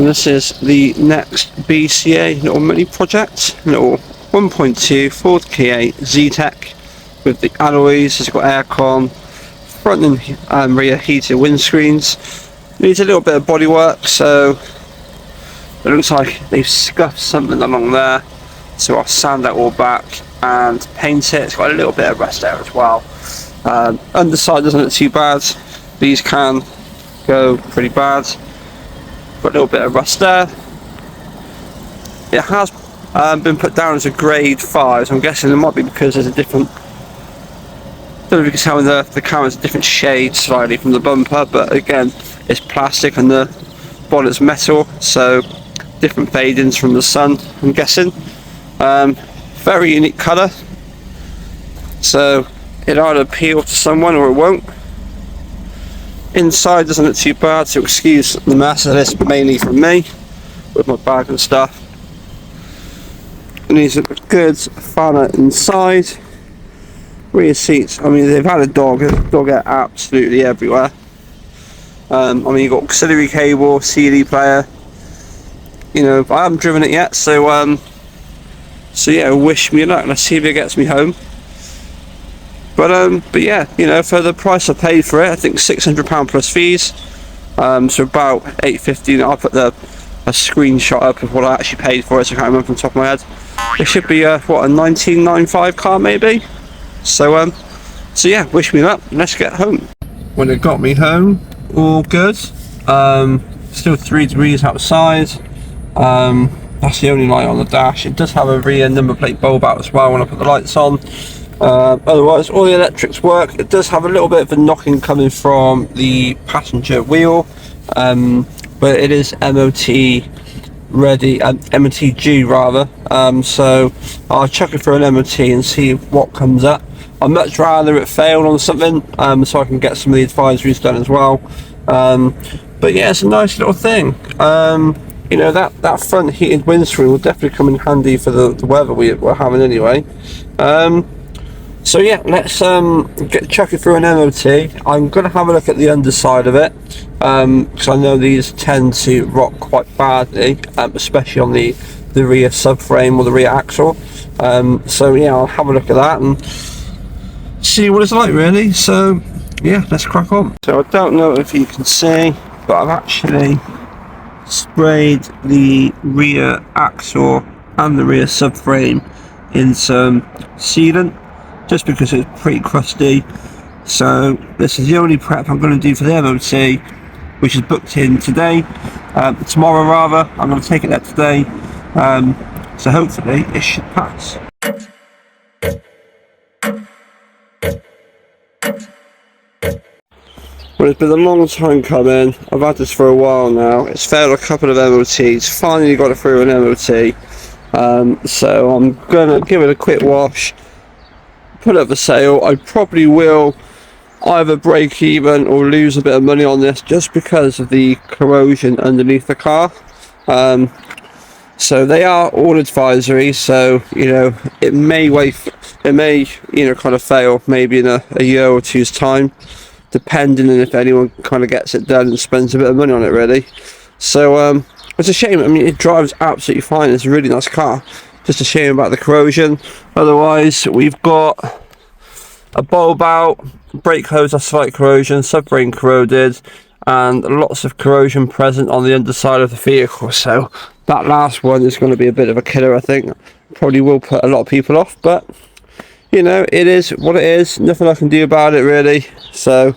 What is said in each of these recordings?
And this is the next BCA little mini project, little 1.2 Ford Kia Z-Tech with the alloys. It's got aircon, front and rear heated windscreens. Needs a little bit of body work, so it looks like they've scuffed something along there. So I'll sand that all back and paint it. It's got a little bit of rust there as well. Underside doesn't look too bad. These can go pretty bad. Got a little bit of rust there. It has been put down as a grade 5, so I'm guessing it might be because there's a different, I don't know if you can tell in the camera's a different shade slightly from the bumper, but again it's plastic and the bonnet's metal, so different fadings from the sun, I'm guessing. Very unique colour, so it either appeal to someone or it won't. Inside doesn't look too bad, so excuse the mess of this, mainly from me with my bag and stuff. And these are good fanner inside. Rear seats, I mean, they've had a dog out absolutely everywhere. I mean, you've got auxiliary cable, CD player. You know, I haven't driven it yet, so yeah, wish me luck. Let's see if it gets me home. But yeah, you know, for the price I paid for it, I think £600 plus fees. So about £8.50. I'll put a screenshot up of what I actually paid for it, so I can't remember from the top of my head. It should be what, a 1995 car maybe. So yeah, wish me luck. Let's get home. When it got me home, all good. Still 3 degrees outside. That's the only light on the dash. It does have a rear number plate bulb out as well when I put the lights on. Otherwise all the electrics work. It does have a little bit of a knocking coming from the passenger wheel, but it is MOT ready, MOTG rather, so I'll chuck it for an MOT and see what comes up. I'd much rather it failed on something, so I can get some of the advisories done as well. But yeah, it's a nice little thing. You know, that front heated windscreen will definitely come in handy for the weather we're having anyway. So yeah, let's chuck it through an MOT. I'm going to have a look at the underside of it, because I know these tend to rot quite badly, especially on the rear subframe or the rear axle. So yeah, I'll have a look at that and see what it's like really. So yeah, let's crack on. So I don't know if you can see, but I've actually sprayed the rear axle and the rear subframe in some sealant, just because it's pretty crusty. So this is the only prep I'm going to do for the MOT, which is booked in today, tomorrow rather. I'm going to take it there today, so hopefully it should pass. Well, it's been a long time coming. I've had this for a while now. It's failed a couple of MOTs, finally got it through an MOT, so I'm going to give it a quick wash, put up for sale. I probably will either break even or lose a bit of money on this just because of the corrosion underneath the car. So they are all advisory, so you know it may you know kind of fail maybe in a year or two's time, depending on if anyone kind of gets it done and spends a bit of money on it really. So it's a shame. I mean, it drives absolutely fine. It's a really nice car. Just a shame about the corrosion. Otherwise, we've got a bulb out, brake hose has slight corrosion, subframe corroded, and lots of corrosion present on the underside of the vehicle. So that last one is going to be a bit of a killer, I think. Probably will put a lot of people off, but you know, it is what it is. Nothing I can do about it really. So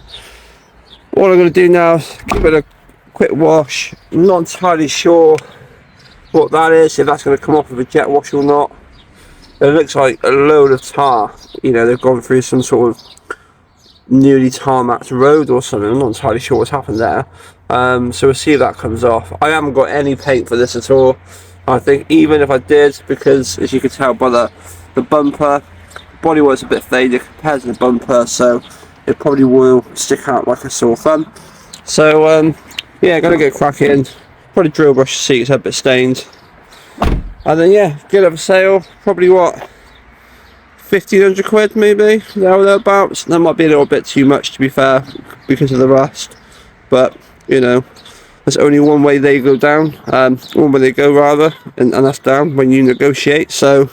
what I'm going to do now is give it a quick wash. I'm not entirely sure what that is, if that's going to come off with a jet wash or not. It looks like a load of tar. You know, they've gone through some sort of newly tarmacked road or something. I'm not entirely sure what's happened there. So we'll see if that comes off. I haven't got any paint for this at all. I think even if I did, because as you can tell by the bumper, bodywork's a bit faded compared to the bumper, so it probably will stick out like a sore thumb. So yeah, gonna get cracking. Probably drill brush the seats, a bit stained, and then yeah, get it for sale. Probably what, 1,500 quid maybe, thereabouts. That might be a little bit too much to be fair because of the rust, but you know, there's only one way they go down, one way they go rather, and that's down when you negotiate. So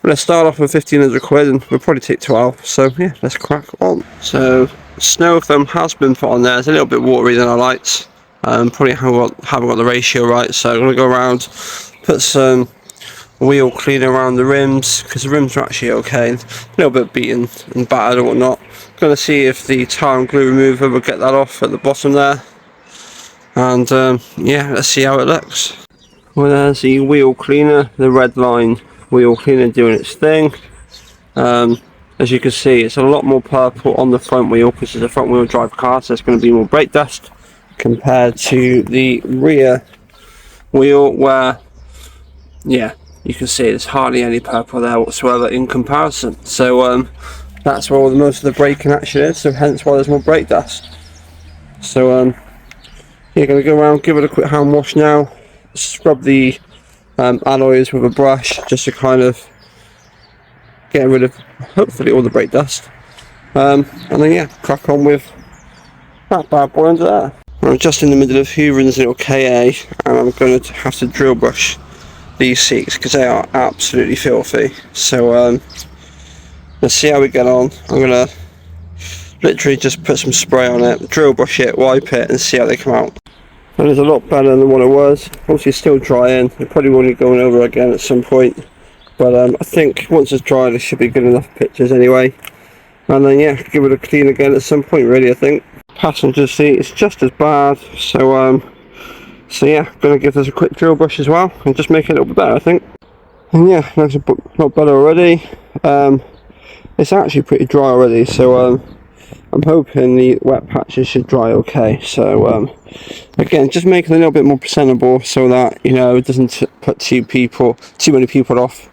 let's start off with 1500 quid and we'll probably take 12. So yeah, let's crack on. So snow film has been put on there. It's a little bit watery than I liked. Probably haven't got the ratio right. So I'm going to go around, put some wheel cleaner around the rims, because the rims are actually okay. A little bit beaten and battered and whatnot. Going to see if the tire and glue remover will get that off at the bottom there. And yeah, let's see how it looks. Well, there's the wheel cleaner, the red line wheel cleaner doing its thing. As you can see, it's a lot more purple on the front wheel because it's a front wheel drive car, so there's going to be more brake dust compared to the rear wheel where, yeah, you can see there's hardly any purple there whatsoever in comparison. So that's where most of the braking action is, so hence why there's more brake dust. So you're going to go around, give it a quick hand wash now, scrub the alloys with a brush just to kind of get rid of hopefully all the brake dust, and then yeah, crack on with that bad boy under there. I'm just in the middle of hoovering this little KA, and I'm going to have to drill brush these seats because they are absolutely filthy. So let's see how we get on. I'm going to literally just put some spray on it, drill brush it, wipe it, and see how they come out. And it's a lot better than what it was. Obviously it's still drying, it probably won't be going over again at some point, but I think once it's dried it should be good enough pictures anyway. And then yeah, give it a clean again at some point really, I think. Passenger seat is just as bad, so yeah, gonna give this a quick drill brush as well and just make it a little bit better, I think. And yeah, looks a lot better already. It's actually pretty dry already, so I'm hoping the wet patches should dry okay. So again, just making it a little bit more presentable so that, you know, it doesn't put too many people off,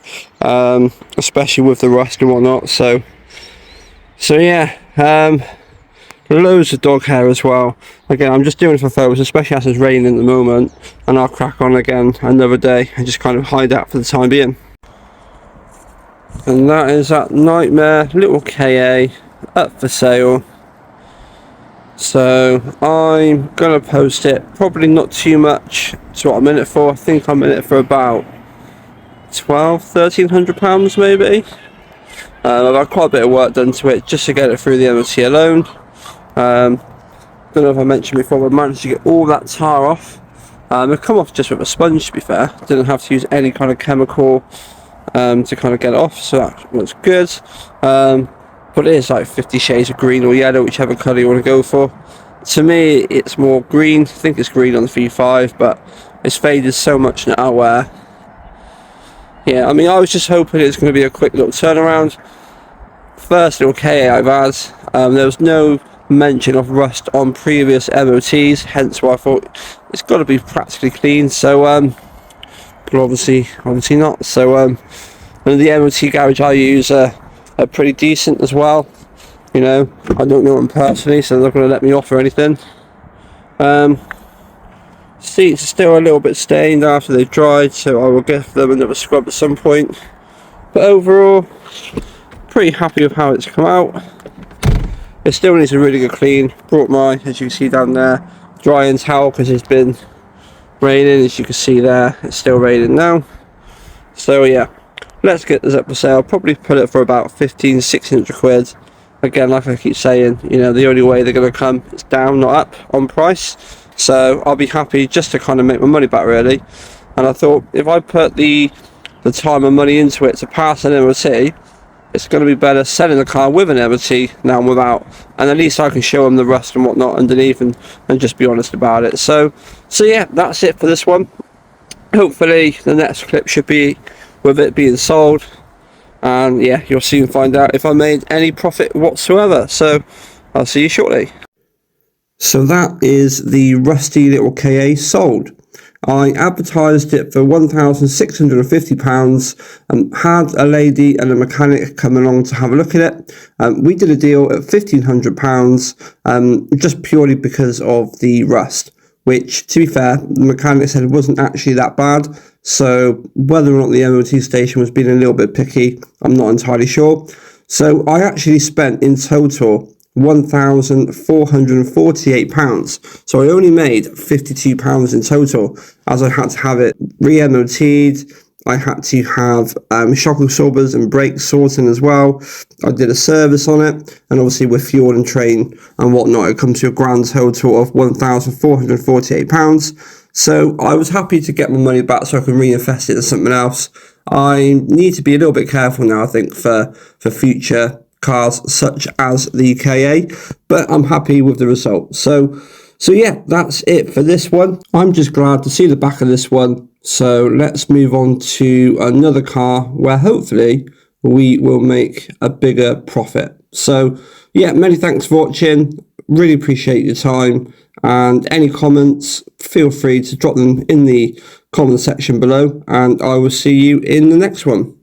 especially with the rust and whatnot. So yeah, loads of dog hair as well. Again, I'm just doing it for photos, especially as it's raining at the moment, and I'll crack on again another day and just kind of hide that for the time being. And that is that nightmare little KA up for sale. So I'm gonna post it, probably not too much to what I'm in it for. I think I'm in it for about £1,300 maybe. I've had quite a bit of work done to it just to get it through the MOT alone. Don't know if I mentioned before, but I managed to get all that tar off. It come off just with a sponge, to be fair. Didn't have to use any kind of chemical to kind of get it off, so that was good. But it is like 50 shades of green or yellow, whichever colour you want to go for. To me, it's more green. I think it's green on the V5, but it's faded so much now where, yeah, I mean, I was just hoping it was going to be a quick little turnaround. First little KA I've had, there was no mention of rust on previous MOTs, hence why I thought it's got to be practically clean. So, but obviously not. So, and the MOT garage I use are pretty decent as well. You know, I don't know them personally, so they're not going to let me off or anything. Seats are still a little bit stained after they've dried, so I will give them another scrub at some point. But overall, pretty happy with how it's come out. It still needs a really good clean. Brought my, as you can see down there, drying towel because it's been raining. As you can see there, it's still raining now. So yeah, let's get this up for sale. Probably put it for about 1600 quid. Again, like I keep saying, you know, the only way they're going to come is down, not up on price. So I'll be happy just to kind of make my money back really. And I thought if I put the time and money into it to pass an MOT, it's going to be better selling the car with an MOT now without, and at least I can show them the rust and whatnot underneath and just be honest about it. So yeah, that's it for this one. Hopefully the next clip should be with it being sold, and yeah, you'll soon find out if I made any profit whatsoever. So I'll see you shortly. So that is the rusty little KA sold. I advertised it for £1,650 and had a lady and a mechanic come along to have a look at it. We did a deal at £1,500 just purely because of the rust, which, to be fair, the mechanic said it wasn't actually that bad. So whether or not the MOT station was being a little bit picky, I'm not entirely sure. So I actually spent in total £1,448. So I only made £52 in total, as I had to have it re-MOT'd. I had to have shock absorbers and brakes sorting as well. I did a service on it, and obviously with fuel and train and whatnot, it comes to a grand total of £1,448. So I was happy to get my money back so I can reinvest it in something else. I need to be a little bit careful now, I think, for future cars such as the KA, but I'm happy with the result. So yeah, that's it for this one. I'm just glad to see the back of this one. So let's move on to another car where hopefully we will make a bigger profit. So yeah, many thanks for watching. Really appreciate your time, and any comments, feel free to drop them in the comment section below, and I will see you in the next one.